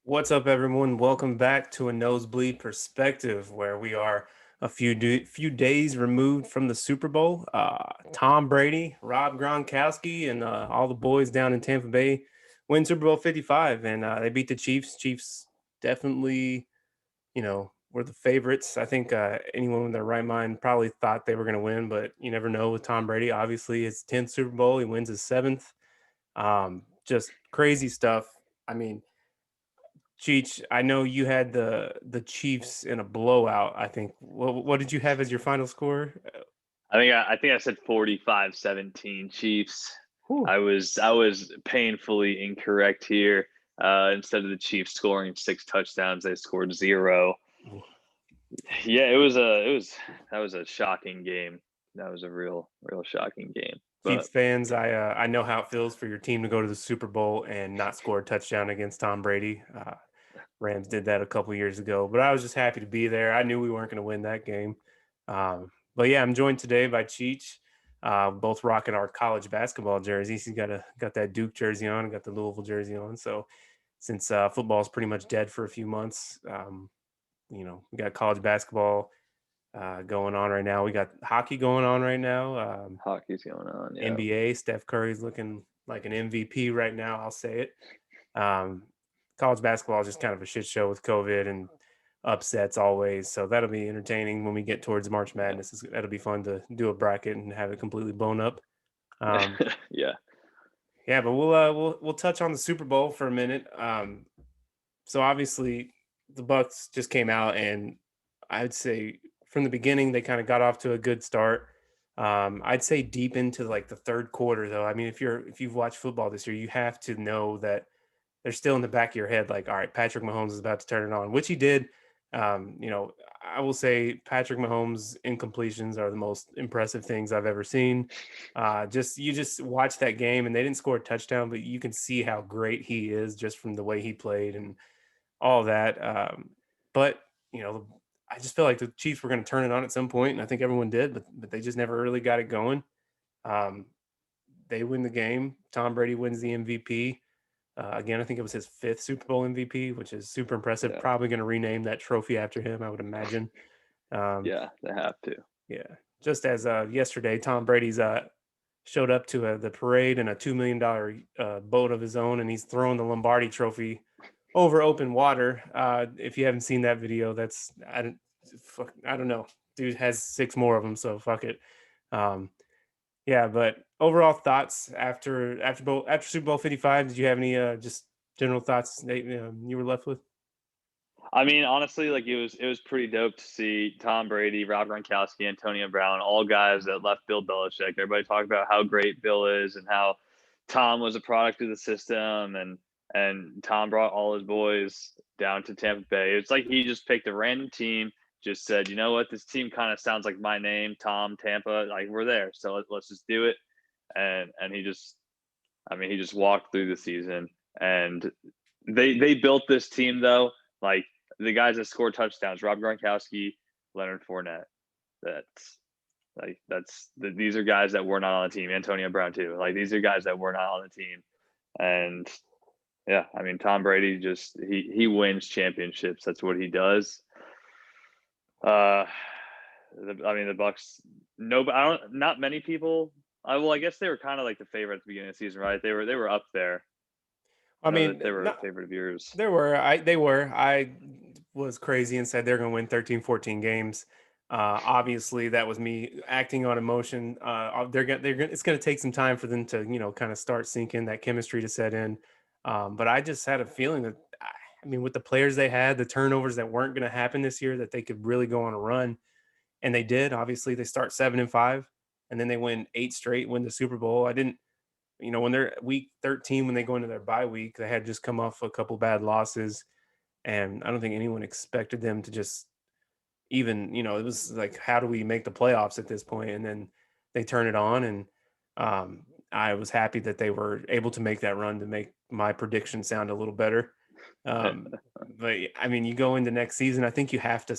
What's up, everyone? Welcome back to a Nosebleed Perspective, where we are a few days removed from the Super Bowl. Tom Brady, Rob Gronkowski, and all the boys down in Tampa Bay win Super Bowl 55, and they beat the Chiefs. Chiefs definitely, were the favorites. I think anyone in their right mind probably thought they were going to win, but you never know with Tom Brady. Obviously, his 10th Super Bowl, he wins his seventh. Just crazy stuff. I mean, Cheech, I know you had the Chiefs in a blowout. I think. What did you have as your final score? I think I said 45-17 Chiefs. Whew. I was painfully incorrect here. Instead of the Chiefs scoring six touchdowns, they scored zero. Yeah, that was a shocking game. That was a real shocking game. But Chiefs fans, I know how it feels for your team to go to the Super Bowl and not score a touchdown against Tom Brady. Rams did that a couple years ago, but I was just happy to be there. I knew we weren't going to win that game. But yeah, I'm joined today by Cheech, both rocking our college basketball jerseys. He's got that Duke jersey on, and got the Louisville jersey on. So since football is pretty much dead for a few months, we got college basketball going on right now. We got hockey going on right now. hockey's going on. Yeah, NBA, Steph Curry's looking like an MVP right now. I'll say it. Um, College basketball is just kind of a shit show with COVID and upsets always. So that'll be entertaining when we get towards March Madness. That'll be fun to do a bracket and have it completely blown up. Um, yeah, yeah. yeah, but we'll touch on the Super Bowl for a minute. So obviously the Bucks just came out, and I'd say from the beginning they kind of got off to a good start. I'd say deep into like the third quarter, though. I mean, if you've watched football this year, you have to know that they're still in the back of your head, like, all right, Patrick Mahomes is about to turn it on, which he did. I will say Patrick Mahomes' incompletions are the most impressive things I've ever seen. You just watch that game, and they didn't score a touchdown, but you can see how great he is just from the way he played and all that. But you know, I just feel like the Chiefs were going to turn it on at some point, and I think everyone did, but they just never really got it going. Um, they win the game. Tom Brady wins the MVP. Again, I think it was his fifth Super Bowl MVP, which is super impressive. Yeah, Probably going to rename that trophy after him, I would imagine. Um, yeah. They have to. yeah. Just as yesterday, Tom Brady's showed up to the parade in a $2 million boat of his own, and he's throwing the Lombardi Trophy over open water. If you haven't seen that video, I don't know. Dude has six more of them, so fuck it. Um, yeah, but overall thoughts after Super Bowl 55, did you have any just general thoughts that you were left with? I mean, honestly, like it was pretty dope to see Tom Brady, Rob Gronkowski, Antonio Brown, all guys that left Bill Belichick. Everybody talked about how great Bill is and how Tom was a product of the system, and Tom brought all his boys down to Tampa Bay. It's like he just picked a random team, just said, you know what, this team kind of sounds like my name, Tom Tampa. Like we're there, so let's just do it. And he just walked through the season, and they built this team though. Like the guys that scored touchdowns, Rob Gronkowski, Leonard Fournette. That's these are guys that were not on the team. Antonio Brown too. Like these are guys that were not on the team. And yeah, I mean Tom Brady just he wins championships. That's what he does. Uh, I mean the Bucks. No, I don't. Not many people. I guess they were kind of like the favorite at the beginning of the season, right? They were up there. I I know that mean, they were a not favorite of yours. they were. I was crazy and said they're going to win 13, 14 games. Obviously, that was me acting on emotion. It's going to take some time for them to, kind of start sinking that chemistry to set in. But I just had a feeling that, I mean, with the players they had, the turnovers that weren't going to happen this year, that they could really go on a run. And they did. Obviously, they start 7-5, and then they win eight straight, win the Super Bowl. I didn't, when they're week 13, when they go into their bye week, they had just come off a couple bad losses, and I don't think anyone expected them to just even, it was like, how do we make the playoffs at this point? And then they turn it on, and I was happy that they were able to make that run to make my prediction sound a little better. But I mean, you go into next season, I think you have to.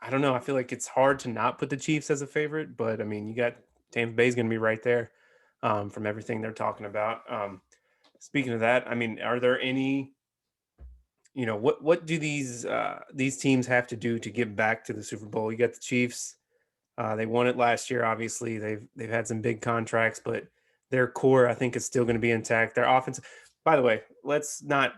I don't know. I feel like it's hard to not put the Chiefs as a favorite, but I mean, you got Tampa Bay's going to be right there from everything they're talking about. Speaking of that, I mean, are there any what do these teams have to do to get back to the Super Bowl? You got the Chiefs. They won it last year. Obviously, they've had some big contracts, but their core, I think, is still going to be intact. Their offense. By the way, let's not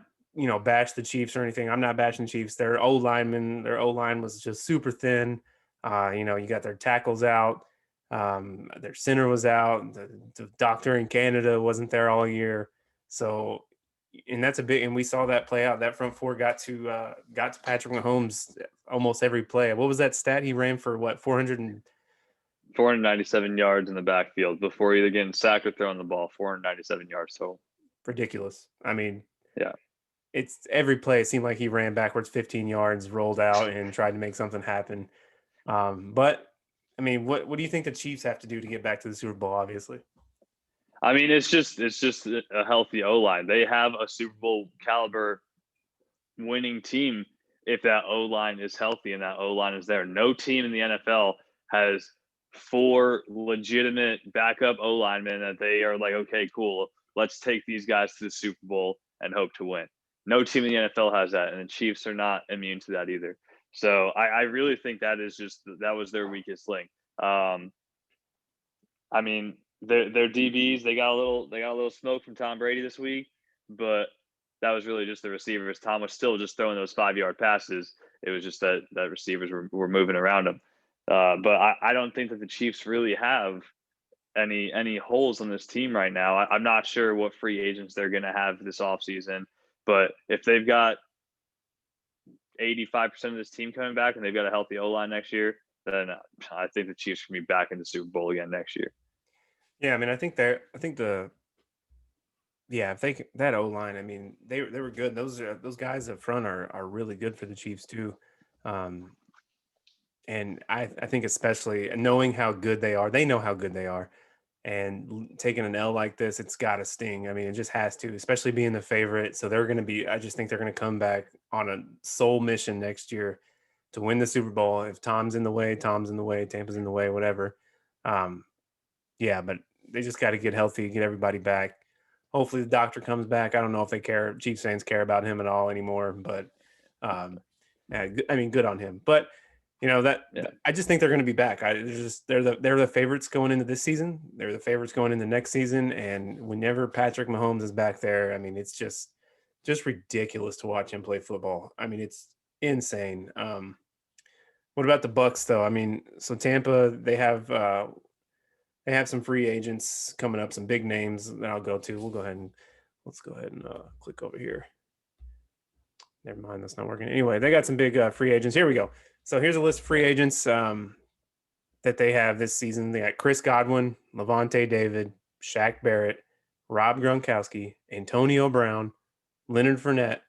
bash the Chiefs or anything. I'm not bashing the Chiefs. Their O line was just super thin. You got their tackles out. Their center was out. The doctor in Canada wasn't there all year. So, and that's a big. And we saw that play out. That front four got to Patrick Mahomes almost every play. What was that stat? He ran for what 497 yards in the backfield before either getting sacked or throwing the ball. 497 yards total. ridiculous. I mean, Yeah. it's every play. It seemed like he ran backwards 15 yards, rolled out, and tried to make something happen. But I mean, what do you think the Chiefs have to do to get back to the Super Bowl? Obviously, I mean, it's just a healthy O line. They have a Super Bowl caliber winning team if that O line is healthy and that O line is there. No team in the NFL has 4 legitimate backup O linemen that they are like, okay, cool, let's take these guys to the Super Bowl and hope to win. No team in the NFL has that, and the Chiefs are not immune to that either. So I really think that was their weakest link. I mean, their DBs, they got a little smoke from Tom Brady this week, but that was really just the receivers. Tom was still just throwing those 5-yard passes. It was just that receivers were moving around him. But I don't think that the Chiefs really have any holes on this team right now. I'm not sure what free agents they're going to have this offseason, but if they've got 85% of this team coming back and they've got a healthy O line next year, then I think the Chiefs can be back in the Super Bowl again next year. yeah. I mean, if they that O line. I mean, they were good. Those guys up front are really good for the Chiefs too. Um, and I think especially knowing how good they are, they know how good they are. And taking an L like this, it's got to sting. I mean, it just has to, especially being the favorite. So they're going to be. I just think they're going to come back on a sole mission next year to win the Super Bowl. If Tom's in the way, Tom's in the way, Tampa's in the way, whatever. Um, yeah, but they just got to get healthy, get everybody back. Hopefully, the doctor comes back. I don't know if they care. Chiefs fans care about him at all anymore, but um, yeah, I mean, good on him. But Yeah. I just think they're going to be back. They're the favorites going into this season. They're the favorites going into next season. And whenever Patrick Mahomes is back there, I mean, it's just ridiculous to watch him play football. I mean, it's insane. What about the Bucks though? I mean, so Tampa, they have some free agents coming up, some big names that I'll go to. Let's go ahead and click over here. Never mind, that's not working. Anyway, they got some big free agents. Here we go. So here's a list of free agents that they have this season. They got Chris Godwin, Levante David, Shaq Barrett, Rob Gronkowski, Antonio Brown, Leonard Fournette,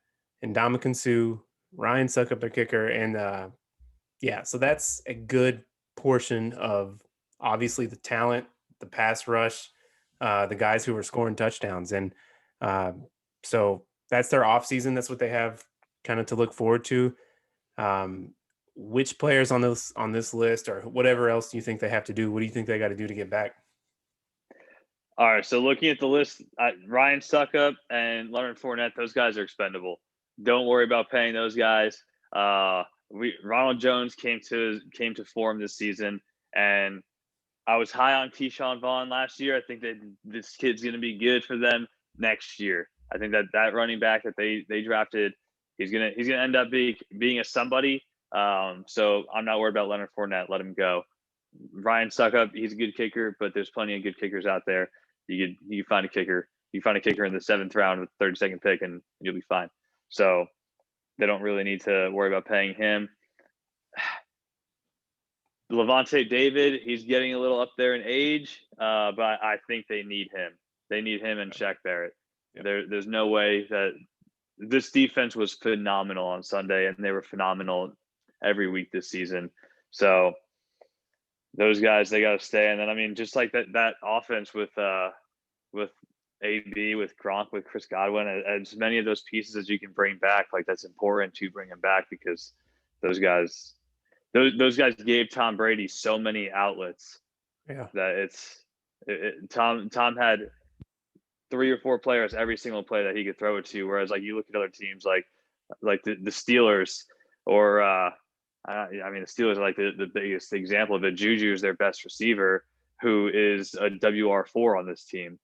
and Ndamukong Suh, Ryan Suckup, their kicker, and yeah, so that's a good portion of obviously the talent, the pass rush, the guys who are scoring touchdowns, and uh, so that's their offseason. That's what they have kind of to look forward to. Um, which players on this list, or whatever else do you think they have to do? What do you think they got to do to get back? All right. So looking at the list, Ryan Suckup and Leonard Fournette, those guys are expendable. Don't worry about paying those guys. Ronald Jones came to form this season, and I was high on Keyshawn Vaughn last year. I think that this kid's going to be good for them next year. I think that running back that they drafted, he's gonna end up being a somebody. So I'm not worried about Leonard Fournette. Let him go. Ryan Suckup, he's a good kicker, but there's plenty of good kickers out there. You find a kicker. You find a kicker in the 7th round with 32nd pick, and you'll be fine. So they don't really need to worry about paying him. Levante David, he's getting a little up there in age, but I think they need him. They need him and Shaq Barrett. Yep. There's no way that this defense was phenomenal on Sunday, and they were phenomenal every week this season. So those guys, they got to stay. And then, I mean, just like that offense with AB, with Gronk, with Chris Godwin, as many of those pieces as you can bring back, like that's important to bring them back, because those guys gave Tom Brady so many outlets. Yeah, That Tom had 3 or 4 players every single play that he could throw it to. Whereas like you look at other teams like like the Steelers, or I mean, the Steelers are like the biggest example of it. Juju is their best receiver, who is a WR4 on this team.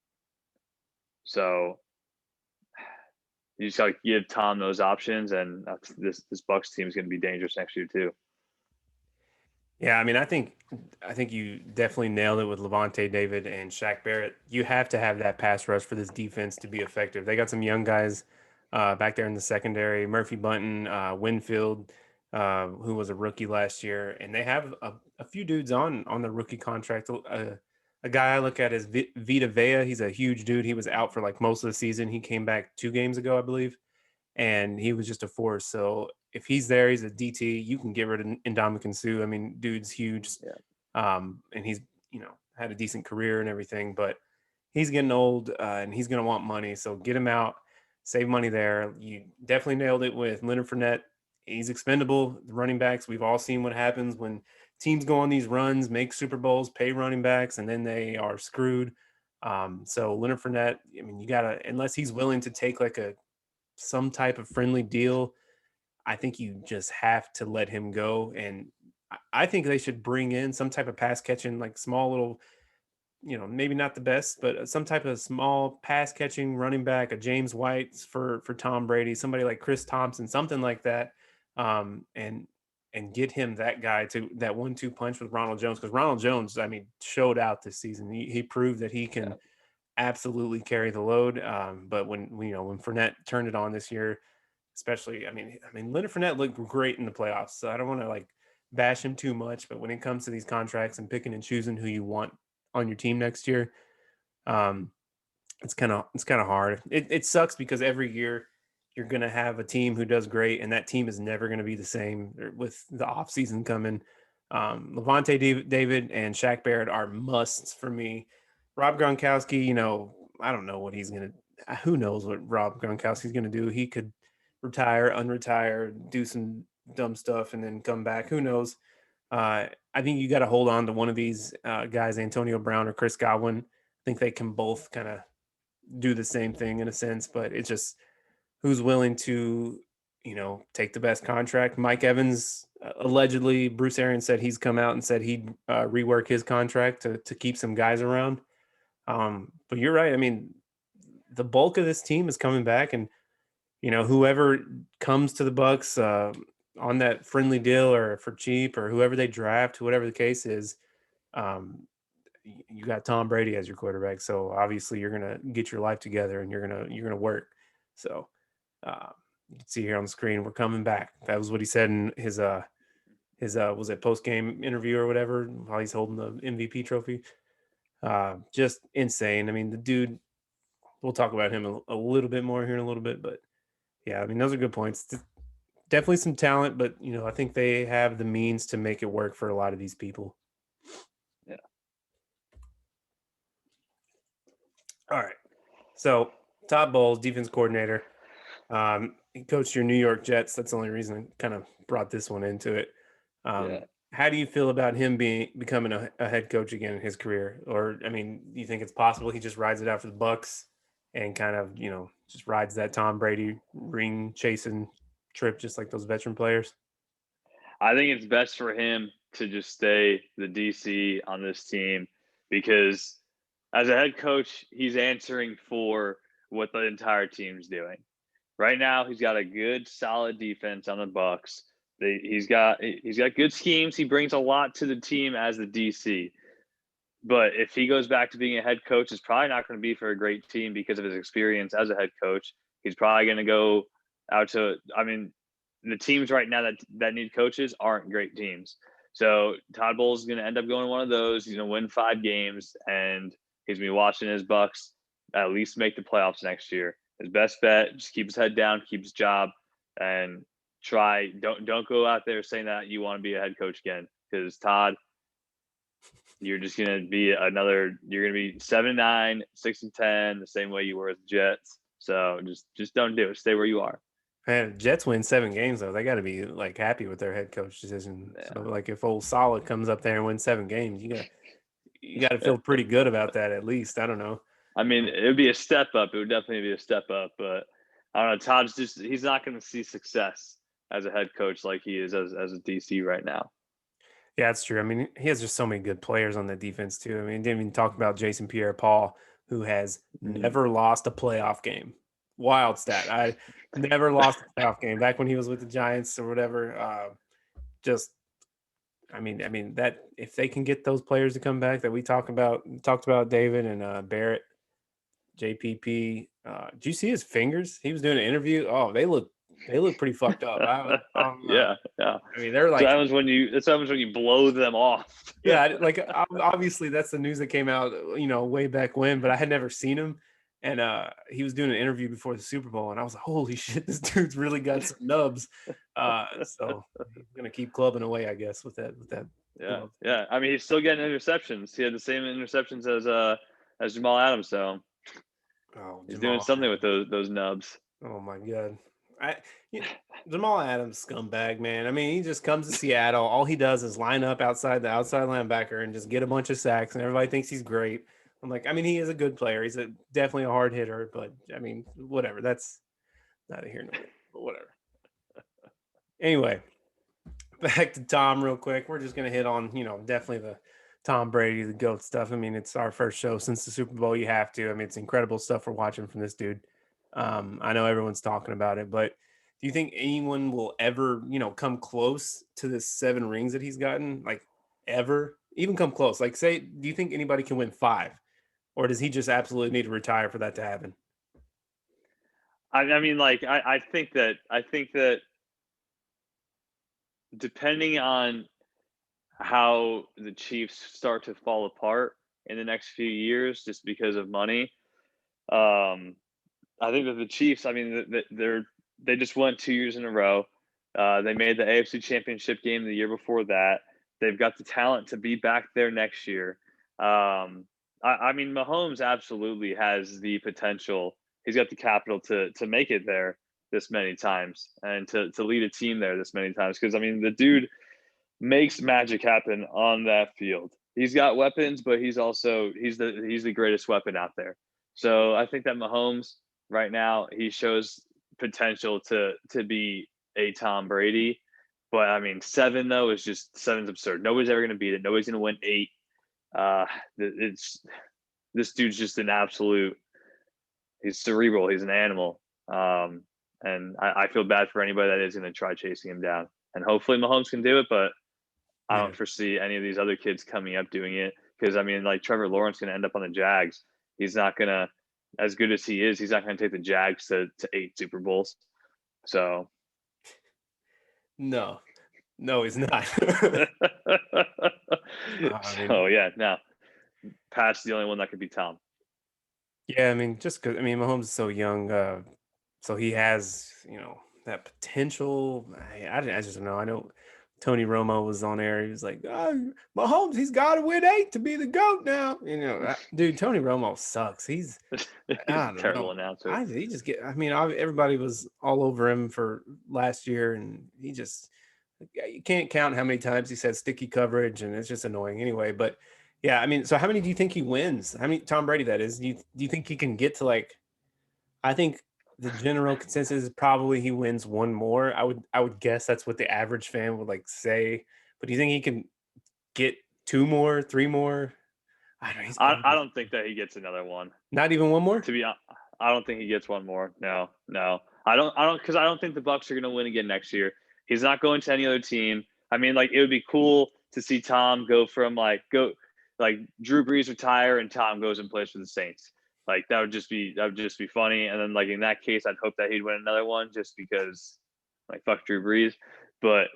So you just got to give Tom those options, and this Bucks team is going to be dangerous next year too. Yeah, I mean, I think you definitely nailed it with Levante David and Shaq Barrett. You have to have that pass rush for this defense to be effective. They got some young guys back there in the secondary, Murphy Bunton, Winfield, who was a rookie last year, and they have a few dudes on the rookie contract. A guy I look at is Vita Vea. He's a huge dude. He was out for like most of the season. He came back 2 games ago, I believe, and he was just a force. So if he's there, he's a DT. You can get rid of Ndamukong Suh. I mean, dude's huge, Yeah, and he's had a decent career and everything, but he's getting old, and he's going to want money. So get him out, save money there. You definitely nailed it with Leonard Fournette. He's expendable. The running backs, we've all seen what happens when teams go on these runs, make Super Bowls, pay running backs, and then they are screwed. So Leonard Fournette, I mean, you gotta, unless he's willing to take like some type of friendly deal, I think you just have to let him go. And I think they should bring in some type of pass catching, like small little, maybe not the best, but some type of small pass catching running back, a James White for Tom Brady, somebody like Chris Thompson, something like that, and get him that guy to that 1-2 punch with Ronald Jones, because Ronald Jones, I mean, showed out this season. He proved that he yeah, can absolutely carry the load. But when Fournette turned it on this year, especially, I mean, Leonard Fournette looked great in the playoffs. So I don't want to like bash him too much, but when it comes to these contracts and picking and choosing who you want on your team next year, um, it's kind of hard. It sucks because every year you're gonna have a team who does great, and that team is never gonna be the same with the off season coming. Levante David and Shaq Barrett are musts for me. Rob Gronkowski, I don't know what he's gonna. Who knows what Rob Gronkowski's gonna do? He could retire, unretire, do some dumb stuff, and then come back. Who knows? I think you got to hold on to one of these guys, Antonio Brown or Chris Godwin. I think they can both kind of do the same thing in a sense, but it's just who's willing to, take the best contract. Mike Evans, allegedly, Bruce Arians said he's come out and said he'd rework his contract to keep some guys around. But you're right. I mean, the bulk of this team is coming back, and whoever comes to the Bucks on that friendly deal or for cheap, or whoever they draft, whatever the case is, um, you got Tom Brady as your quarterback. So obviously you're gonna get your life together and you're gonna work. So uh, you can see here on the screen, we're coming back. That was what he said in his was it post game interview or whatever while he's holding the MVP trophy. Just insane. I mean, the dude. We'll talk about him a little bit more here in a little bit, but yeah, I mean those are good points. Definitely some talent, but I think they have the means to make it work for a lot of these people. yeah. All right. So Todd Bowles, defense coordinator. He coached your New York Jets. That's the only reason I kind of brought this one into it. Yeah. How do you feel about him becoming a head coach again in his career? Or I mean, do you think it's possible he just rides it out for the Bucks and kind of just rides that Tom Brady ring chasing trip, just like those veteran players? I think it's best for him to just stay the DC on this team, because as a head coach, he's answering for what the entire team's doing. Right now, he's got a good, solid defense on the Bucks. He's got good schemes. He brings a lot to the team as the DC. But if he goes back to being a head coach, it's probably not going to be for a great team because of his experience as a head coach. He's probably going to go out to. I mean, the teams right now that need coaches aren't great teams. So Todd Bowles is going to end up going to one of those. He's going to win 5 games, and he's going to be watching his Bucks at least make the playoffs next year. His best bet: just keep his head down, keep his job, and try. Don't go out there saying that you want to be a head coach again, because Todd, you're just going to be another. You're going to be 7-9, 6-10, the same way you were with the Jets. So just don't do it. Stay where you are. Man, Jets win 7 games though. They got to be like happy with their head coach decision. So Yeah. like if old Solid comes up there and wins 7 games, you got to feel pretty good about that at least. I don't know. I mean, it would be a step up. It would definitely be a step up. But I don't know. Todd's he's not going to see success as a head coach like he is as a DC right now. Yeah, that's true. I mean, he has just so many good players on the defense too. I mean, didn't even talk about Jason Pierre-Paul, who has Mhm. never lost a playoff game. Wild stat. I never lost a playoff game back when he was with the Giants or whatever. Just, I mean that if they can get those players to come back that we talked about David and Barrett, JPP. Did you see his fingers? He was doing an interview. Oh, they look pretty fucked up. Yeah, yeah. I mean, they're So like that was when you blow them off. yeah, like obviously that's the news that came out, way back when, but I had never seen him. And he was doing an interview before the Super Bowl, and I was like, "Holy shit, this dude's really got some nubs." So he's gonna keep clubbing away, I guess, with that Yeah, glove. yeah. I mean, he's still getting interceptions. He had the same interceptions as Jamal Adams, so Oh, he's doing something with those nubs. Oh my god. I yeah, Jamal Adams scumbag, man. I mean, he just comes to Seattle. All he does is line up outside the outside linebacker and just get a bunch of sacks, and everybody thinks he's great. I'm like, I mean, he is a good player. He's definitely a hard hitter, but I mean, whatever. That's neither here nor there. But whatever. Anyway, back to Tom real quick. We're just gonna hit on, definitely the Tom Brady, the GOAT stuff. I mean, it's our first show since the Super Bowl. You have to. I mean, it's incredible stuff we're watching from this dude. I know everyone's talking about it, but do you think anyone will ever, come close to the 7 rings that he's gotten? Like ever? Even come close? Like, say, do you think anybody can win 5? Or does he just absolutely need to retire for that to happen? I mean, like I think that depending on how the Chiefs start to fall apart in the next few years, just because of money, um, I think that the Chiefs. I mean, they just won 2 years in a row. They made the AFC Championship game the year before that. They've got the talent to be back there next year. I mean, Mahomes absolutely has the potential. He's got the capital to make it there this many times and to lead a team there this many times. Because I mean, the dude makes magic happen on that field. He's got weapons, but he's the greatest weapon out there. So I think that Mahomes right now he shows potential to be a Tom Brady. But I mean, 7 though is just seven's absurd. Nobody's ever going to beat it. Nobody's going to win 8. It's this dude's just an absolute. He's cerebral. He's an animal. And I feel bad for anybody that is going to try chasing him down. And hopefully Mahomes can do it, but I Yeah. don't foresee any of these other kids coming up doing it because I mean, like Trevor Lawrence going to end up on the Jags. He's not going to, as good as he is, he's not going to take the Jags to 8 Super Bowls. So, No. No, he's not. I mean, so yeah, now Pat's the only one that could be Tom. yeah, I mean, just because I mean, Mahomes is so young, so he has, that potential. I just don't know. I know Tony Romo was on air. He was like, oh, Mahomes, he's got to win 8 to be the GOAT now. Dude, Tony Romo sucks. He's I a don't terrible know. announcer. He just get. I mean, everybody was all over him for last year, and he just you can't count how many times he said sticky coverage, and it's just annoying anyway. But yeah, I mean, so how many do you think he wins? How many Tom Brady that is? Do you think he can get to like? I think the general consensus is probably he wins one more. I would guess that's what the average fan would like say. But do you think he can get 2 more, 3 more? I don't know. He's I old. don't think that he gets another one. Not even one more. To be honest, I don't think he gets one more. No, no. I don't because I don't think the Bucks are going to win again next year. He's not going to any other team. I mean, like it would be cool to see Tom go from like Drew Brees retire and Tom goes and plays for the Saints. Like that would just be funny. And then like in that case, I'd hope that he'd win another one just because like fuck Drew Brees. But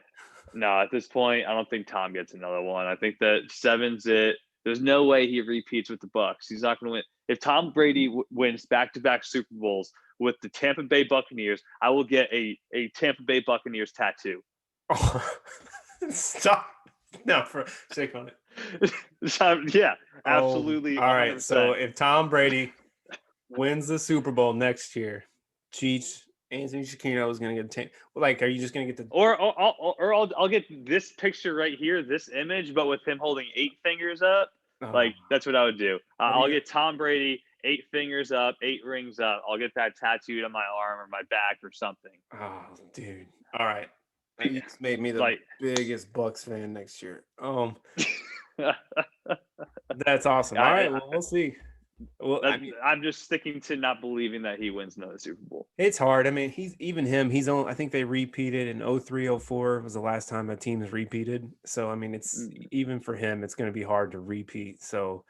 no, at this point, I don't think Tom gets another one. I think that 7's it. There's no way he repeats with the Bucks. He's not going to win. If Tom Brady wins back-to-back Super Bowls with the Tampa Bay Buccaneers, I will get a Tampa Bay Buccaneers tattoo. Oh, stop. No, for shake on it. Yeah, Oh, absolutely, all right. So 100%. if Tom Brady wins the Super Bowl next year, Cheech, Anthony Shakino is going to get 10. Like, are you just going to get the? Or I'll get this picture right here, this image, but with him holding 8 fingers up. Oh, Like that's what I would do. what are I'll you? get Tom Brady 8 fingers up, 8 rings up. I'll get that tattooed on my arm or my back or something. Oh, dude. All right. You just made me the Like, biggest Bucks fan next year. That's awesome. All right. Well, we'll see. Well, I mean, I'm just sticking to not believing that he wins another Super Bowl. it's hard. I mean, he's only, I think they repeated in 03, 04 was the last time a team has repeated. So, I mean, it's Mm, even for him, it's going to be hard to repeat. So,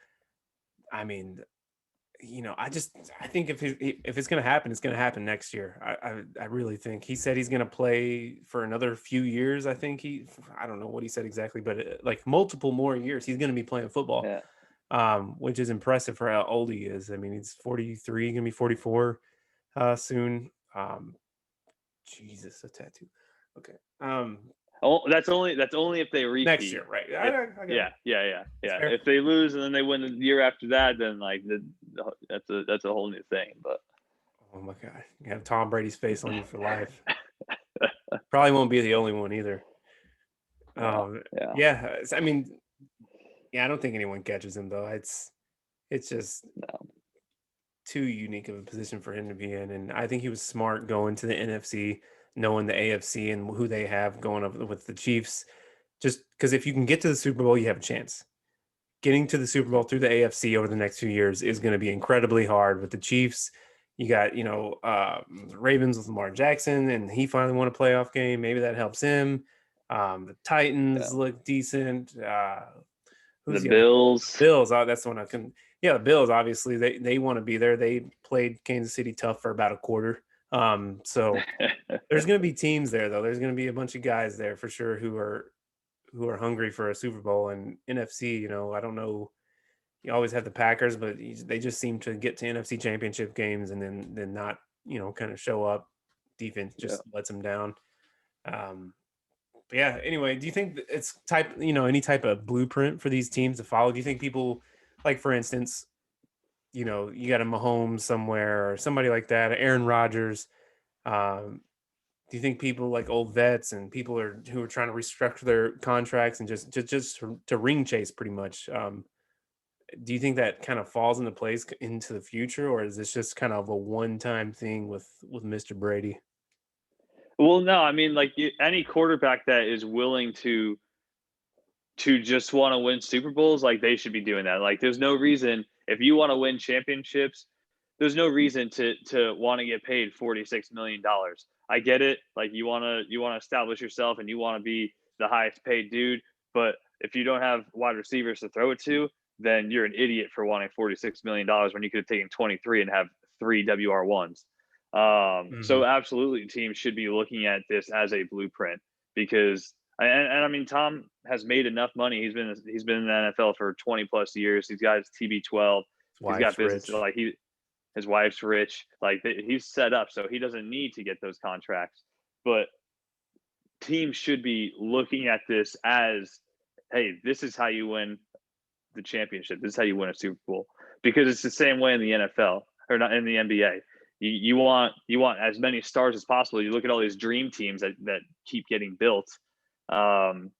I mean, I think if it's going to happen, it's going to happen next year. I really think he said he's going to play for another few years. I don't know what he said exactly, but like multiple more years, he's going to be playing football, yeah. which is impressive for how old he is. I mean, he's 43, going to be 44 soon. Jesus, a tattoo. Okay. Oh, that's only if they Next repeat. year, right? If I got yeah, it. yeah, yeah, That's yeah. fair. If they lose and then they win the year after that, then like that's a whole new thing. But Oh my God, you have Tom Brady's face on you for life. Probably won't be the only one either. no, yeah, Yeah. I mean, yeah, I don't think anyone catches him though. It's just no, too unique of a position for him to be in, and I think he was smart going to the NFC, knowing the AFC and who they have going up with the Chiefs. Just because if you can get to the Super Bowl, you have a chance. Getting to the Super Bowl through the AFC over the next few years is going to be incredibly hard with the Chiefs. You got, Ravens with Lamar Jackson, and he finally won a playoff game. Maybe that helps him. The yeah. Titans look decent. The Who's the other? Bills. Bills. Oh, that's the one I can. Yeah, the Bills. Obviously, they want to be there. They played Kansas City tough for about a quarter. So there's going to be teams there, though. There's going to be a bunch of guys there for sure who are hungry for a Super Bowl. And NFC, I don't know. You always have the Packers, but they just seem to get to NFC Championship games and then not, kind of show up. Defense Yeah. just lets them down. But yeah. Anyway, do you think that it's any type of blueprint for these teams to follow? Do you think people, like for instance, you got a Mahomes somewhere or somebody like that, Aaron Rodgers? Um, do you think people like old vets and people who are trying to restructure their contracts and just to ring chase pretty much? Do you think that kind of falls into place into the future, or is this just kind of a one-time thing with Mr. Brady? Well, no, I mean, like any quarterback that is willing to just want to win Super Bowls, like they should be doing that. Like, there's no reason if you want to win championships, there's no reason to want to get paid $46 million. I get it. Like you want to establish yourself and you want to be the highest paid dude, but if you don't have wide receivers to throw it to, then you're an idiot for wanting $46 million when you could have taken 23 and have three WR1s. So Mhm. absolutely, teams should be looking at this as a blueprint because and I mean Tom has made enough money. He's been in the NFL for 20 plus years. He's got his TB12. His He's got wife's business rich. like his wife's rich. Like he's set up, so he doesn't need to get those contracts. But teams should be looking at this as, hey, this is how you win the championship. This is how you win a Super Bowl because it's the same way in the NFL or not in the NBA. You want as many stars as possible. You look at all these dream teams that keep getting built. Um,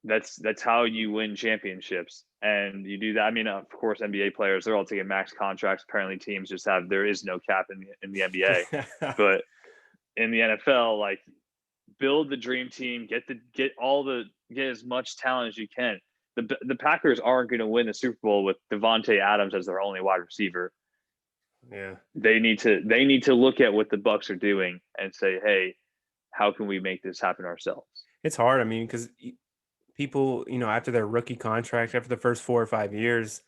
that's how you win championships, and you do that. I mean, of course, NBA players they're all taking max contracts. Apparently, teams just have there is no cap in the NBA, but in the NFL, like build the dream team, get as much talent as you can. The Packers aren't going to win the Super Bowl with Devontae Adams as their only wide receiver. Yeah. They need to look at what the Bucks are doing and say, hey, how can we make this happen ourselves? It's hard. I mean, because people, after their rookie contract, after the first 4 or 5 years,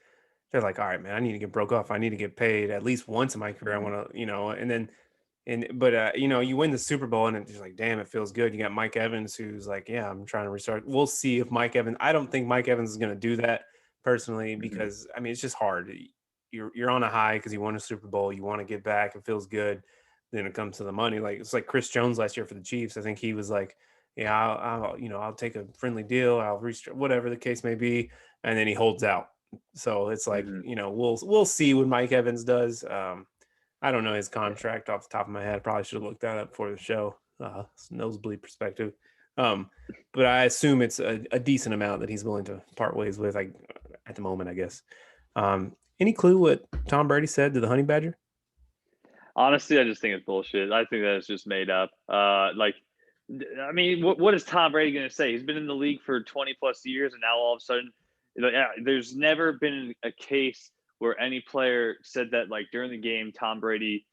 they're like, all right, man, I need to get broke off. I need to get paid at least once in my career. I Mm-hmm. want to, and then, but you win the Super Bowl and it's just like, damn, it feels good. You got Mike Evans who's like, yeah, I'm trying to restart. We'll see if Mike Evans, I don't think Mike Evans is going to do that personally, Mm-hmm. because I mean, it's just hard. You're on a high because you won a Super Bowl. You want to get back. It feels good. Then it comes to the money. Like it's like Chris Jones last year for the Chiefs. I think he was like, yeah, I'll take a friendly deal. I'll restart, whatever the case may be. And then he holds out. So it's like, Mm-hmm. we'll see what Mike Evans does. I don't know his contract off the top of my head. Probably should have looked that up before the show. Nosebleed perspective. Um, but I assume it's a decent amount that he's willing to part ways with, like at the moment, I guess. Any clue what Tom Brady said to the Honey Badger? Honestly, I just think it's bullshit. I think that it's just made up. I mean, what is Tom Brady going to say? He's been in the league for 20 plus years, and now all of a sudden, yeah, there's never been a case where any player said that like during the game, Tom Brady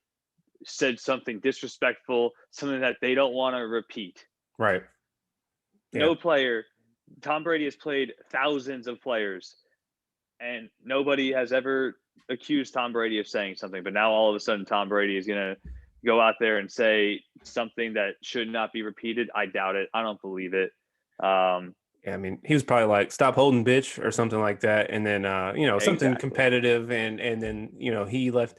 said something disrespectful, something that they don't want to repeat. Right. Yeah. No player. Tom Brady has played thousands of players, and nobody has ever accused Tom Brady of saying something. But now all of a sudden, Tom Brady is going to go out there and say something that should not be repeated. I doubt it. I don't believe it. Yeah, I mean, he was probably like, "Stop holding, bitch," or something like that, and then something Exactly. competitive, and then he left.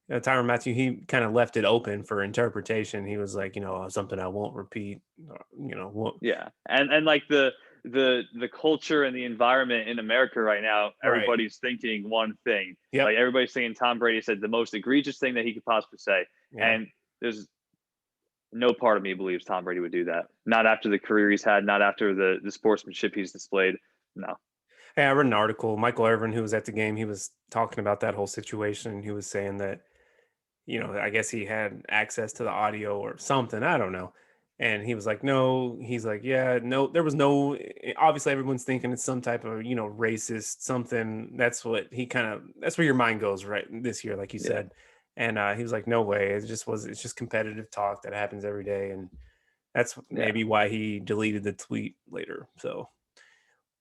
Tyrann Mathieu, he kind of left it open for interpretation. He was like, something I won't repeat. Won't. Yeah, and like the culture and the environment in America right now, Right. everybody's thinking one thing. Yep. Like everybody's thinking Tom Brady said the most egregious thing that he could possibly say, Yeah. and there's no part of me believes Tom Brady would do that. Not after the career he's had, not after the sportsmanship he's displayed. No. Hey, I read an article. Michael Irvin, who was at the game, he was talking about that whole situation. He was saying that I guess he had access to the audio or something. I don't know. And he was like, no, he's like, yeah, no, there was no, obviously everyone's thinking it's some type of, racist something. That's where your mind goes right this year, like you Yeah. said. And he was like, no way. It's just competitive talk that happens every day. And that's Yeah. maybe why he deleted the tweet later. So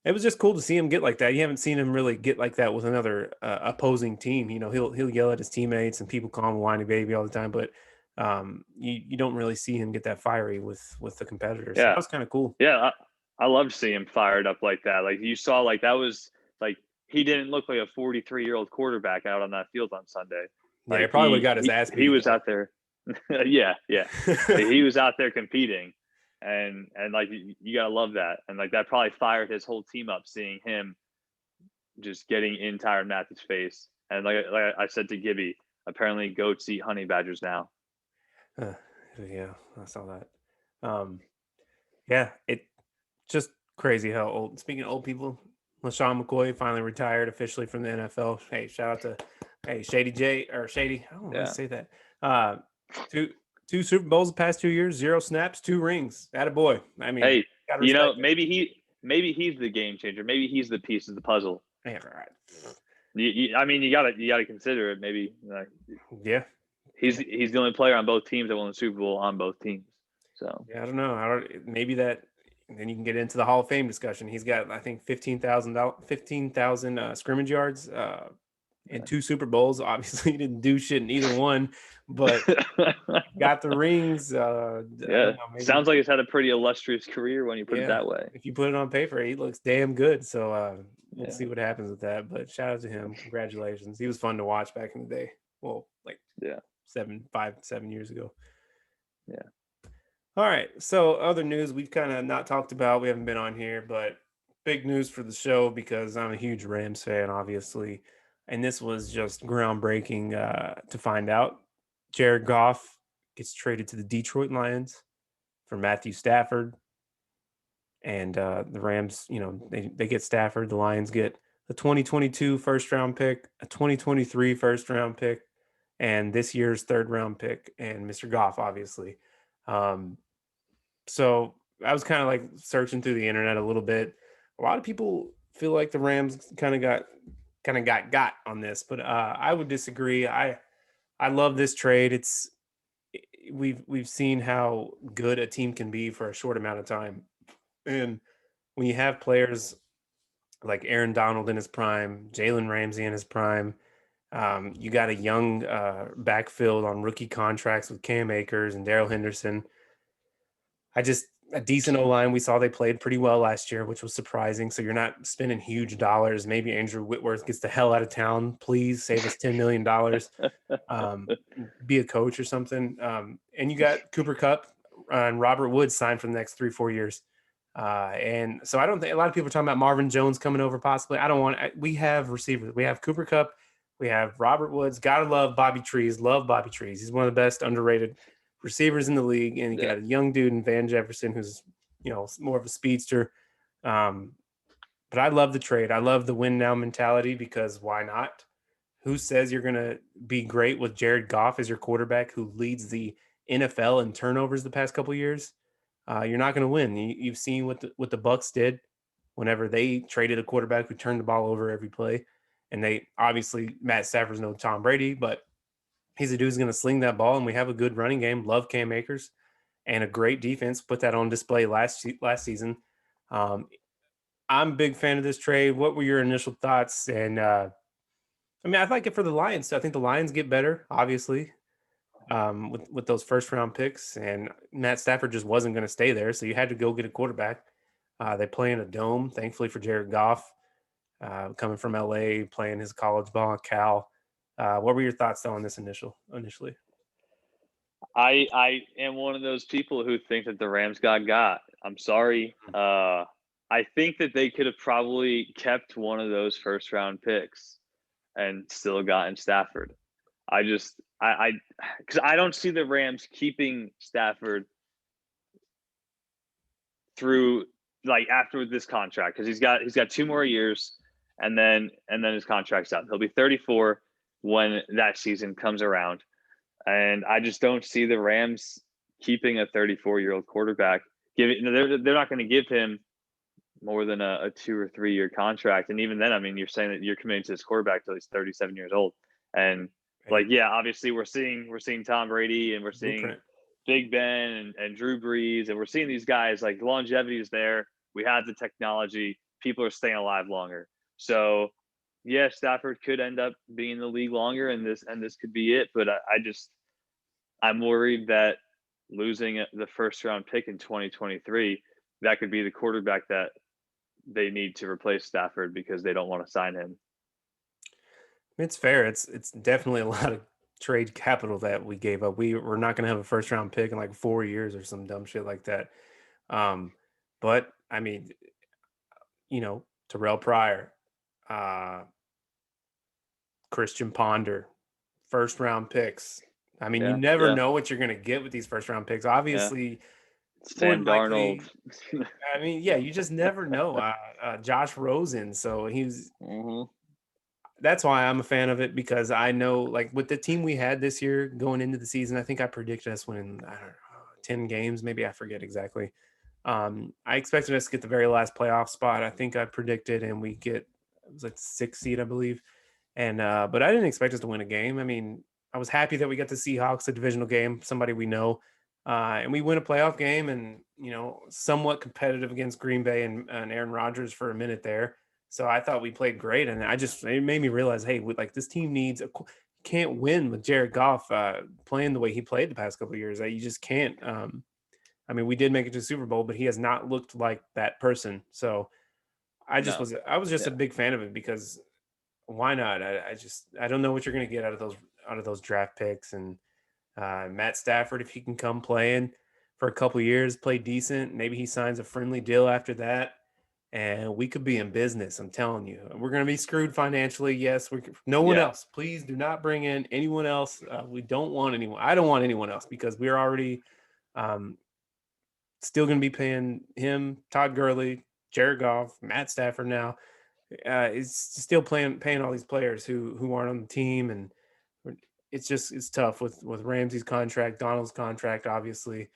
it was just cool to see him get like that. You haven't seen him really get like that with another opposing team. He'll yell at his teammates and people call him a whiny baby all the time, but you don't really see him get that fiery with the competitors. So that Yeah. was kind of cool. Yeah. I love to see him fired up like that. Like you saw, like that was like he didn't look like a 43-year-old quarterback out on that field on Sunday. Yeah, he Like probably would have got his ass he beat was though. out there. Yeah, yeah. He was out there competing, and like you gotta love that, and like that probably fired his whole team up seeing him just getting in Tyrann Matthew's face. And like I said to Gibby, apparently goats eat honey badgers now. Uh, yeah, I saw that. Yeah, it just crazy how old. Speaking of old people, LaShawn McCoy finally retired officially from the NFL. Hey, shout out to Shady J or Shady. I don't want to Yeah. say that. Uh, two two Super Bowls the past 2 years, 0 snaps, 2 rings. That a boy. I mean, Hey, gotta respect it. maybe he's the game changer. Maybe he's the piece of the puzzle. Yeah, right. I mean, you gotta consider it. Maybe like Yeah, he's the only player on both teams that won the Super Bowl on both teams. So yeah. I don't know. Maybe that. And then you can get into the Hall of Fame discussion. He's got, I think, 15,000 scrimmage yards. In 2 Super Bowls. Obviously, he didn't do shit in either one, but got the rings. I yeah, don't know. Maybe, sounds like he's had a pretty illustrious career when you put it yeah. that way. If you put it on paper, he looks damn good. So we'll Yeah, see what happens with that. But shout out to him. Congratulations. He was fun to watch back in the day. Well, like yeah, 7 years ago. yeah. All right. So other news we've kind of not talked about. We haven't been on here, but big news for the show because I'm a huge Rams fan, obviously. And this was just groundbreaking to find out. Jared Goff gets traded to the Detroit Lions for Matthew Stafford. And the Rams, they get Stafford. The Lions get a 2022 first round pick, a 2023 first round pick, and this year's third round pick, and Mr. Goff, obviously. Um, so I was kind of like searching through the internet a little bit. A lot of people feel like the Rams kind of got on this, but I would disagree. I love this trade. We've seen how good a team can be for a short amount of time, and when you have players like Aaron Donald in his prime, Jalen Ramsey in his prime, you got a young backfield on rookie contracts with Cam Akers and Daryl Henderson. A decent O line. We saw they played pretty well last year, which was surprising. So you're not spending huge dollars. Maybe Andrew Whitworth gets the hell out of town. Please save us $10 million. Be a coach or something. And you got Cooper Cup and Robert Woods signed for the next 3-4 years. And so I don't think a lot of people are talking about Marvin Jones coming over possibly. We have receivers. We have Cooper Cup. We have Robert Woods. Gotta love Bobby Trees. Love Bobby Trees. He's one of the best underrated receivers in the league. And you Yeah. got a young dude in Van Jefferson who's, more of a speedster. But I love the trade. I love the win now mentality because why not? who says you're going to be great with Jared Goff as your quarterback who leads the NFL in turnovers the past couple years? You're not going to win. You've seen what the Bucks did whenever they traded a quarterback who turned the ball over every play. And they obviously Matt Stafford's no Tom Brady, but he's a dude who's going to sling that ball, and we have a good running game. Love Cam Akers and a great defense. Put that on display last season. Um, I'm a big fan of this trade. What were your initial thoughts? And I mean, I like it for the Lions. I think the Lions get better, obviously, with those first round picks. And Matt Stafford just wasn't going to stay there, so you had to go get a quarterback. They play in a dome, thankfully for Jared Goff, coming from LA, playing his college ball at Cal. What were your thoughts though on this initially? I am one of those people who think that the Rams got. I'm sorry. Mm. I think that they could have probably kept one of those first round picks and still gotten Stafford. I just I because I don't see the Rams keeping Stafford through like after this contract because he's got 2 more years and then his contract's up. He'll be 34 when that season comes around. And I just don't see the Rams keeping a 34-year-old quarterback. They're not going to give him more than a 2 or 3 year contract. And even then, I mean, you're saying that you're committing to this quarterback till he's 37 years old. And like, Hey, yeah, obviously we're seeing Tom Brady and we're seeing blueprint. Big Ben and Drew Brees, and we're seeing these guys like longevity is there. We have the technology. People are staying alive longer. So yeah, Stafford could end up being in the league longer, and this could be it. But I'm worried that losing the first round pick in 2023, that could be the quarterback that they need to replace Stafford because they don't want to sign him. It's fair. It's definitely a lot of trade capital that we gave up. We're not going to have a first round pick in like 4 years or some dumb shit like that. Um, but I mean, Terrell Pryor, uh, Christian Ponder, first round picks. I mean, you Yeah, never yeah, know what you're going to get with these first round picks. yeah. Obviously, more than Sam Darnold. likely, I mean, yeah, you just never know. Josh Rosen, so he's Hmm. that's why I'm a fan of it because I know, like, with the team we had this year going into the season, I think I predicted us winning, I don't know, 10 games, maybe I forget exactly. I expected us to get the very last playoff spot. I think I predicted, and we get it was like 6 seed, I believe. And but I didn't expect us to win a game. I mean, I was happy that we got the Seahawks, a divisional game, somebody we know, and we win a playoff game, and somewhat competitive against Green Bay and Aaron Rodgers for a minute there. So I thought we played great, and it made me realize, hey, like this team needs can't win with Jared Goff playing the way he played the past couple of years. You just can't. I mean, we did make it to the Super Bowl, but he has not looked like that person. So No. I was just a Yeah. big fan of it because why not? I don't know what you're going to get out of those draft picks and Matt Stafford if he can come playing for a couple years, play decent, maybe he signs a friendly deal after that, and we could be in business. I'm telling you, we're going to be screwed financially. Yes, no one Yeah. else. Please do not bring in anyone else. We don't want anyone. I don't want anyone else because we're already um, still going to be paying him, Todd Gurley, Jared Goff, Matt Stafford now is still paying all these players who aren't on the team, and it's tough with Ramsey's contract, Donald's contract, obviously.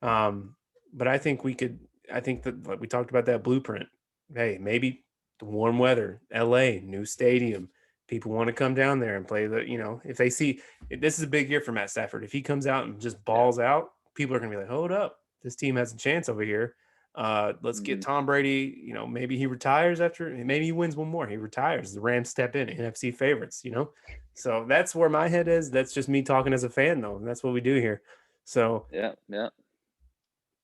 Um, but I think we could. I think that like we talked about that blueprint. Hey, maybe the warm weather, LA, new stadium. People want to come down there and play if they see this is a big year for Matt Stafford. If he comes out and just Yeah. balls out, people are going to be like, hold up, this team has a chance over here. Let's get Hmm. Tom Brady. Maybe he retires maybe he wins one more. He retires. The Rams step in, NFC favorites. So that's where my head is. That's just me talking as a fan, though. And that's what we do here. So Yeah. Yeah.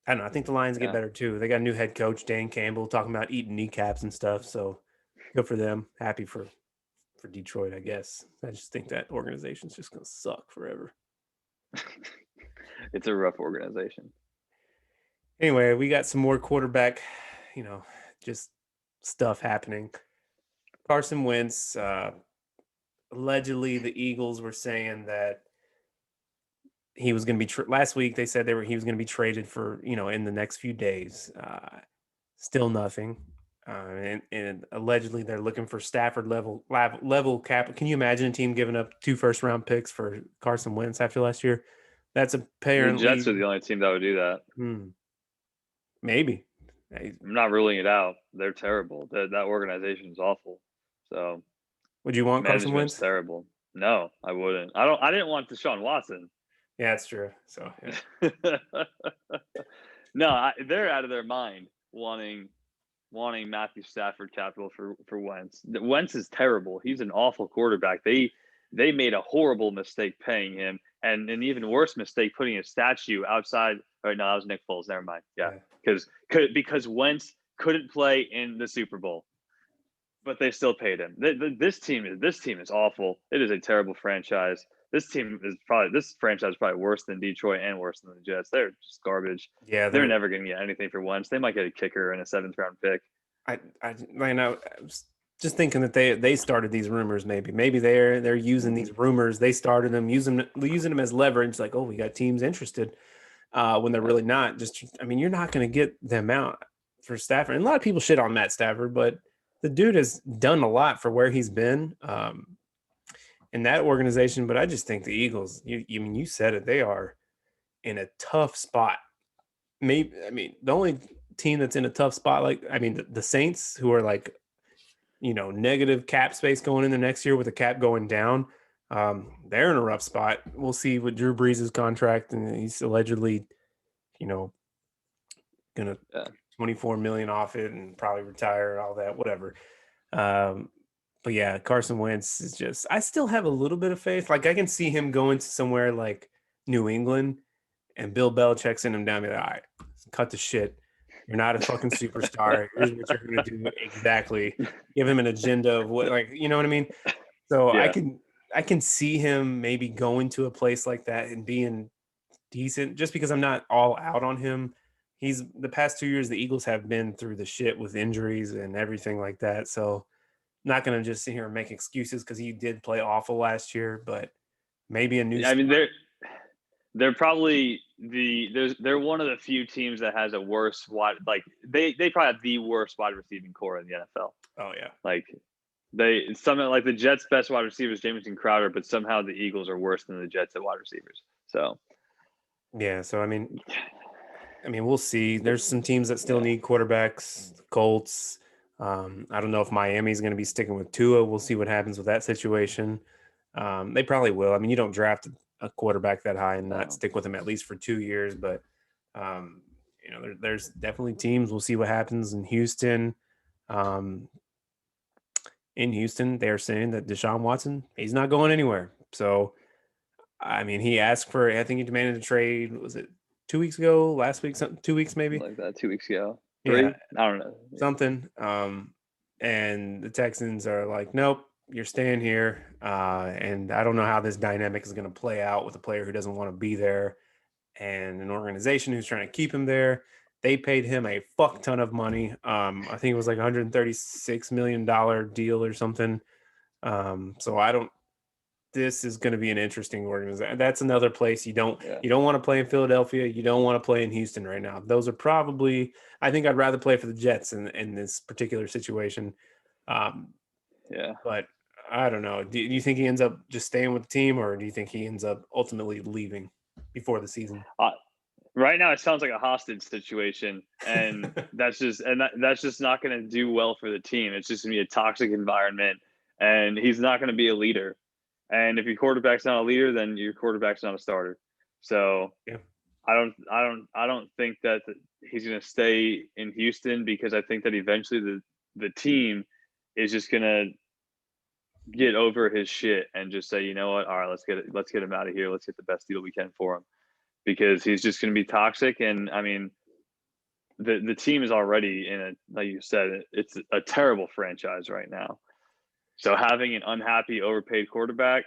I don't know. I think the Lions get Yeah. better too. They got a new head coach, Dan Campbell, talking about eating kneecaps and stuff. So good for them. Happy for Detroit, I guess. I just think that organization's just gonna suck forever. It's a rough organization. Anyway, we got some more quarterback, you know, just stuff happening. Carson Wentz, allegedly the Eagles were saying that he was going to be last week. They said he was going to be traded for in the next few days. Still nothing. And allegedly they're looking for Stafford level cap. Can you imagine a team giving up 2 first-round picks for Carson Wentz after last year? That's The Jets apparently are the only team that would do that. maybe. I'm not ruling it out. They're terrible. That organization is awful. So Would you want Carson management's Wentz? terrible. No, I wouldn't. I didn't want Deshaun Watson. Yeah, that's true. So yeah. No, they're out of their mind wanting Matthew Stafford capital for Wentz. Wentz is terrible. He's an awful quarterback. They made a horrible mistake paying him, and an even worse mistake putting a statue outside. All right, no, that was Nick Foles. Never mind. Yeah, because Wentz couldn't play in the Super Bowl, but they still paid him. This team is awful. It is a terrible franchise. This franchise is probably worse than Detroit and worse than the Jets. They're just garbage. Yeah, They're never going to get anything for Wentz. They might get a kicker and a 7th-round pick. I was just thinking that they started these rumors. Maybe they're using these rumors. They started them using them as leverage. Like, oh, we got teams interested when they're really not. Just I mean, you're not going to get them out for Stafford. And a lot of people shit on Matt Stafford, but the dude has done a lot for where he's been in that organization. But I just think the Eagles. You said it. They are in a tough spot. The only team that's in a tough spot, the Saints, who are like, negative cap space going in the next year with the cap going down. They're in a rough spot. We'll see with Drew Brees' contract, and he's allegedly, gonna 24 million off it and probably retire, all that, whatever. But yeah, Carson Wentz is just. I still have a little bit of faith. Like I can see him going to somewhere like New England, and Bill Belichick send him down. Be like, all right, cut the shit. You're not a fucking superstar. Here's what you're going to do exactly. Give him an agenda of what, you know what I mean? So Yeah. I can see him maybe going to a place like that and being decent. Just because I'm not all out on him. He's the past 2 years the Eagles have been through the shit with injuries and everything like that. So not going to just sit here and make excuses because he did play awful last year, but maybe a new. I mean, they're probably they're one of the few teams that has a worse they probably have the worst wide receiving core in the NFL. Oh yeah. Like somehow like the Jets' best wide receiver is Jamison Crowder, but somehow the Eagles are worse than the Jets at wide receivers. So yeah, so I mean we'll see. There's some teams that still need quarterbacks. The Colts. I don't know if Miami's going to be sticking with Tua. We'll see what happens with that situation. They probably will. I mean, you don't draft a quarterback that high and not stick with him at least for 2 years. But there's definitely teams. We'll see what happens in Houston. In Houston, they're saying that Deshaun Watson, he's not going anywhere. So, I mean, he asked for. I think he demanded a trade. Was it 2 weeks ago? Last week? 2 weeks maybe? Like that 2 weeks ago. 3? Yeah, I don't know. something. And the Texans are like, nope, you're staying here. And I don't know how this dynamic is going to play out with a player who doesn't want to be there and an organization who's trying to keep him there. They paid him a fuck ton of money. I think it was like $136 million deal or something. So this is going to be an interesting organization. That's another place you don't want to play in Philadelphia. You don't want to play in Houston right now. Those are probably, I think I'd rather play for the Jets in this particular situation. But I don't know. Do you think he ends up just staying with the team, or do you think he ends up ultimately leaving before the season? Right now, it sounds like a hostage situation, and that's just not going to do well for the team. It's just going to be a toxic environment, and he's not going to be a leader. And if your quarterback's not a leader, then your quarterback's not a starter. So yeah. I don't think that he's going to stay in Houston, because I think that eventually the team is just going to get over his shit and just say, you know what, all right, let's get him out of here. Let's get the best deal we can for him, because he's just going to be toxic. And I mean, the team is already in a, like you said, it's a terrible franchise right now. So having an unhappy, overpaid quarterback,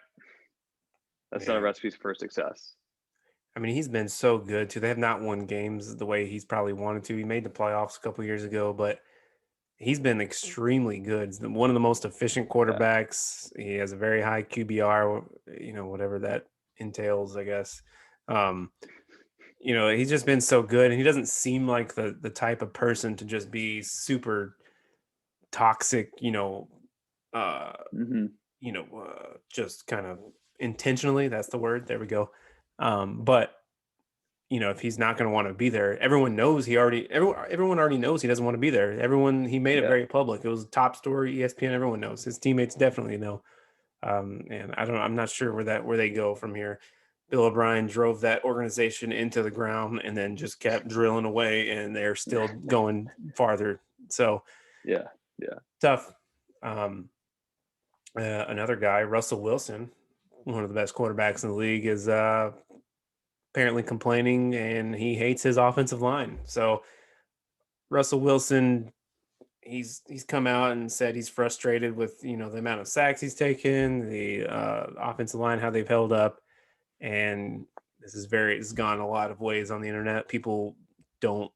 that's not a recipe for success. I mean, he's been so good too. They have not won games the way he's probably wanted to. He made the playoffs a couple of years ago, but he's been extremely good. He's one of the most efficient quarterbacks. Yeah. He has a very high QBR, whatever that entails, I guess. He's just been so good, and he doesn't seem like the type of person to just be super toxic, uh, Hmm. just kind of intentionally. That's the word. There we go. But if he's not going to want to be there, everyone already knows he doesn't want to be there. He made it Yeah. very public. It was a top story, ESPN, everyone knows. His teammates definitely know. And I'm not sure where they go from here. Bill O'Brien drove that organization into the ground and then just kept drilling away, and they're still going farther. So Yeah. Yeah. tough. Um, Another guy, Russell Wilson, one of the best quarterbacks in the league, is apparently complaining, and he hates his offensive line. So Russell Wilson, he's come out and said he's frustrated with the amount of sacks he's taken, the offensive line, how they've held up, and this has gone a lot of ways on the internet. People don't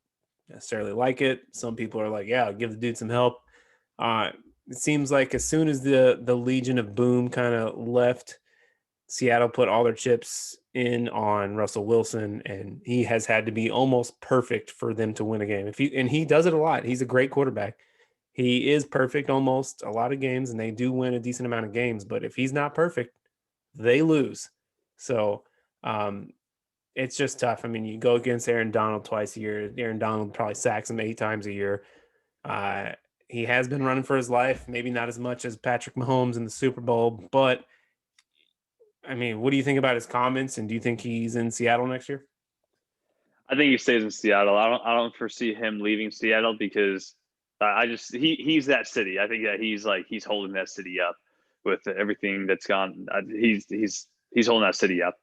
necessarily like it. Some people are like, yeah, give the dude some help. Uh, it seems like as soon as the Legion of Boom kind of left, Seattle put all their chips in on Russell Wilson, and he has had to be almost perfect for them to win a game. He does it a lot. He's a great quarterback. He is perfect almost a lot of games, and they do win a decent amount of games. But if he's not perfect, they lose. So um, it's just tough. I mean, you go against Aaron Donald twice a year. Aaron Donald probably sacks him 8 times a year. Uh, he has been running for his life, maybe not as much as Patrick Mahomes in the Super Bowl, but I mean, what do you think about his comments? And do you think he's in Seattle next year? I think he stays in Seattle. I don't foresee him leaving Seattle because I just he's that city. I think that he's holding that city up with everything that's gone. He's holding that city up.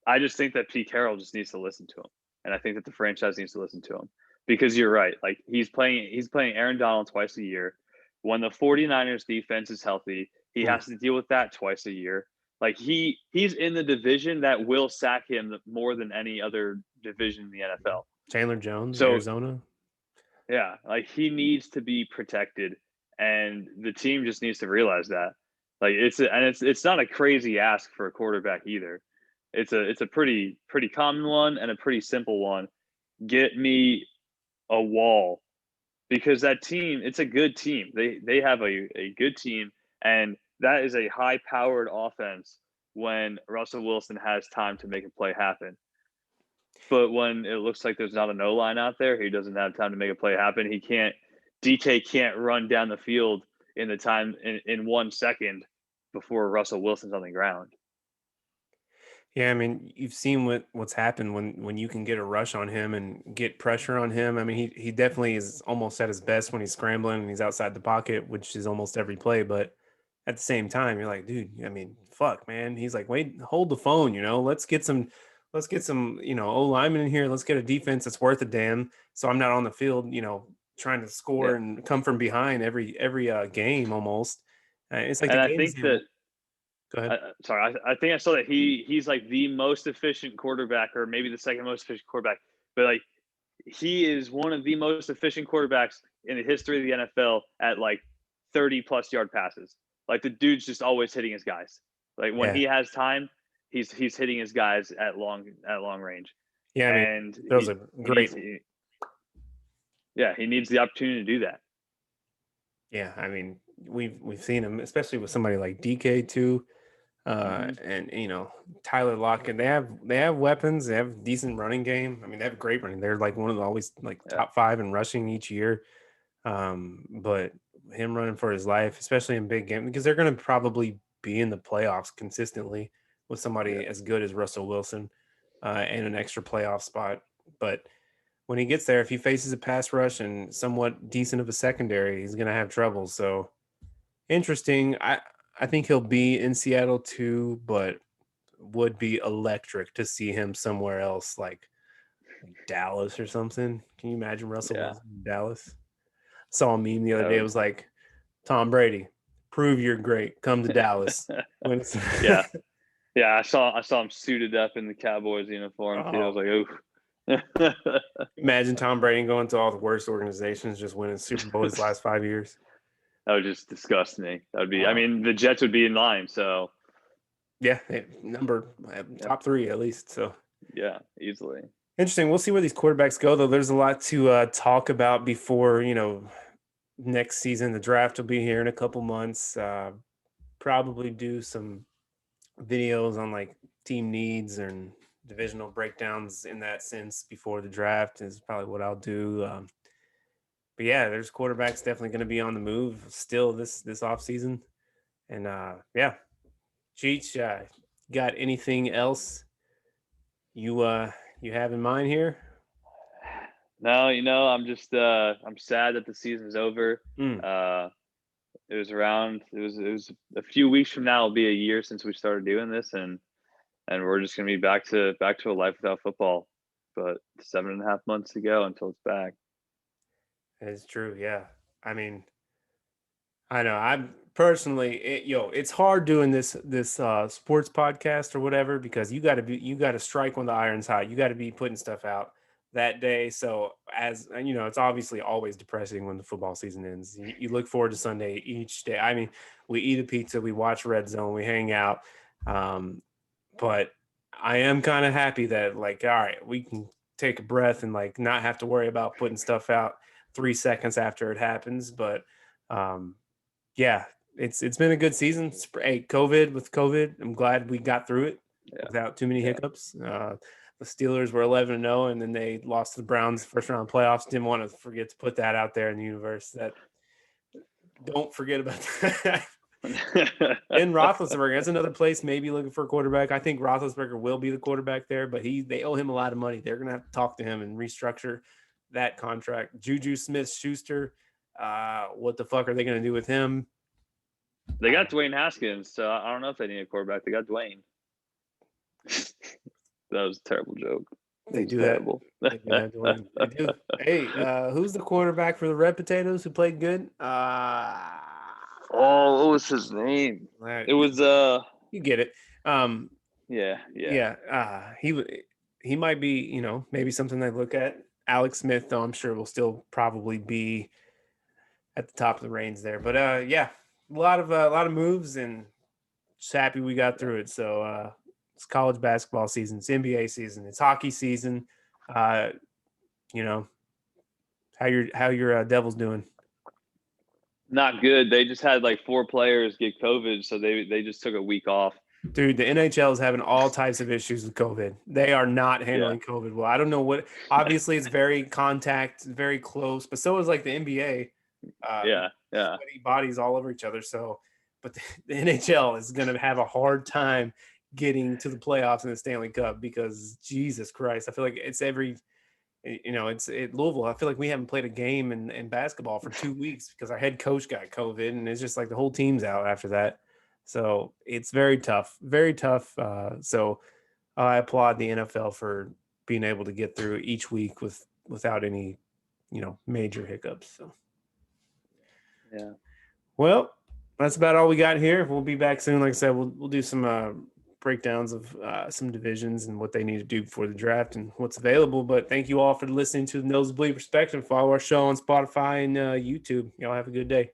I just think that Pete Carroll just needs to listen to him, and I think that the franchise needs to listen to him because you're right. Like he's playing Aaron Donald twice a year. When the 49ers defense is healthy, he Mm. has to deal with that twice a year. Like he's in the division that will sack him more than any other division in the NFL. Chandler Jones, So Arizona. yeah, like he needs to be protected, and the team just needs to realize that. Like it's not a crazy ask for a quarterback either. It's a pretty common one and a pretty simple one. Get me a wall because that team, it's a good team. They have a good team, and that is a high powered offense when Russell Wilson has time to make a play happen. But when it looks like there's not a no line out there, he doesn't have time to make a play happen. He can't. DK can't run down the field in the time in 1 second before Russell Wilson's on the ground. Yeah, I mean, you've seen what's happened when you can get a rush on him and get pressure on him. I mean, he definitely is almost at his best when he's scrambling and he's outside the pocket, which is almost every play. But at the same time, you're like, dude, I mean, fuck, man. He's like, wait, hold the phone, let's get some, O linemen in here. Let's get a defense that's worth a damn. So I'm not on the field, trying to score Yeah, and come from behind every game almost. It's like the and I game is think that go ahead. sorry, I think I saw that he's like the most efficient quarterback, or maybe the second most efficient quarterback. But like he is one of the most efficient quarterbacks in the history of the NFL at like 30 plus yard passes. Like the dude's just always hitting his guys. Like when Yeah. he has time, he's hitting his guys at long range, Yeah, I mean, and throws a he great. needs yeah, he needs the opportunity to do that. Yeah, I mean, we've seen him, especially with somebody like DK too, Hmm. and Tyler Lockett. They have weapons. They have decent running game. I mean, they have great running. They're like one of the always like Yeah, top five in rushing each year. But him running for his life, especially in big games, because they're going to probably be in the playoffs consistently with yeah, somebody as good as Russell Wilson, and an extra playoff spot. But when he gets there, if he faces a pass rush and somewhat decent of a secondary, he's going to have trouble. So interesting. I think he'll be in Seattle too, but would be electric to see him somewhere else, like Dallas or something. Can you imagine Russell yeah. Wilson in Dallas? Saw a meme the other That day. It would, was like, Tom Brady, prove you're great. Come to Dallas. When it's yeah, yeah. I saw him suited up in the Cowboys uniform too. I was oh, like, oof. imagine Tom Brady going to all the worst organizations, just winning Super Bowl his last 5 years. That would just disgust me. That would be. I Uh, mean, the Jets would be in line. So yeah, number yeah, top three at least. So yeah, easily. interesting. We'll see where these quarterbacks go, though. There's a lot to talk about before next season. The draft will be here in a couple months. Probably do some videos on like team needs and divisional breakdowns in that sense before the draft is probably what I'll do. But yeah, there's quarterbacks definitely going to be on the move still this off season. And yeah, Cheech, got anything else you have in mind here? No, I'm just I'm sad that the season's over. Mm. Uh, it was a few weeks from now. It'll be a year since we started doing this, and we're just gonna be back to a life without football. But 7.5 months to go until it's back. It's true. Yeah. I mean, I know. I'm personally, it's hard doing this sports podcast or whatever because you got to strike when the iron's hot. You got to be putting stuff out that day. So as and, it's obviously always depressing when the football season ends. You look forward to Sunday each day. I mean, we eat a pizza, we watch Red Zone, we hang out. Um, but I am kind of happy that like, all right, we can take a breath and like not have to worry about putting stuff out 3 seconds after it happens. But um, yeah, it's been a good season. Hey, COVID, I'm glad we got through it Yeah, without too many yeah. hiccups. The Steelers were 11-0, and then they lost to the Browns first round playoffs. Didn't want to forget to put that out there in the universe. That don't forget about that. And Roethlisberger, that's another place maybe looking for a quarterback. I think Roethlisberger will be the quarterback there, but they owe him a lot of money. They're gonna have to talk to him and restructure that contract. Juju Smith-Schuster, what the fuck are they gonna do with him? They got Dwayne Haskins, so I don't know if they need a quarterback. They got Dwayne. That was a terrible joke. They do Terrible. that. They do that. Dwayne. They do. Hey, who's the quarterback for the Red Potatoes who played good? Oh, what was his name? It was you get it. yeah. Yeah. He might be, maybe something they look at. Alex Smith, though, I'm sure will still probably be at the top of the reins there. But yeah, a lot of moves, and just happy we got through it. So it's college basketball season, it's NBA season, it's hockey season. Uh, you know, how your Devils doing? Not good. They just had like 4 players get COVID, so they just took a week off. Dude, the NHL is having all types of issues with COVID. They are not Yeah. handling COVID well. I don't know what. Obviously, it's very contact, very close, but so is like the NBA. Yeah. Sweaty bodies all over each other. So, but the NHL is going to have a hard time getting to the playoffs in the Stanley Cup because Jesus Christ, I feel like it's it's at Louisville. I feel like we haven't played a game in basketball for 2 weeks because our head coach got COVID, and it's just like the whole team's out after that. So it's very tough, very tough. So I applaud the NFL for being able to get through each week without any, major hiccups. So. Yeah. Well, that's about all we got here. We'll be back soon. Like I said, we'll do some breakdowns of some divisions and what they need to do before the draft and what's available. But thank you all for listening to the Nosebleed Perspective. Follow our show on Spotify and YouTube. Y'all have a good day.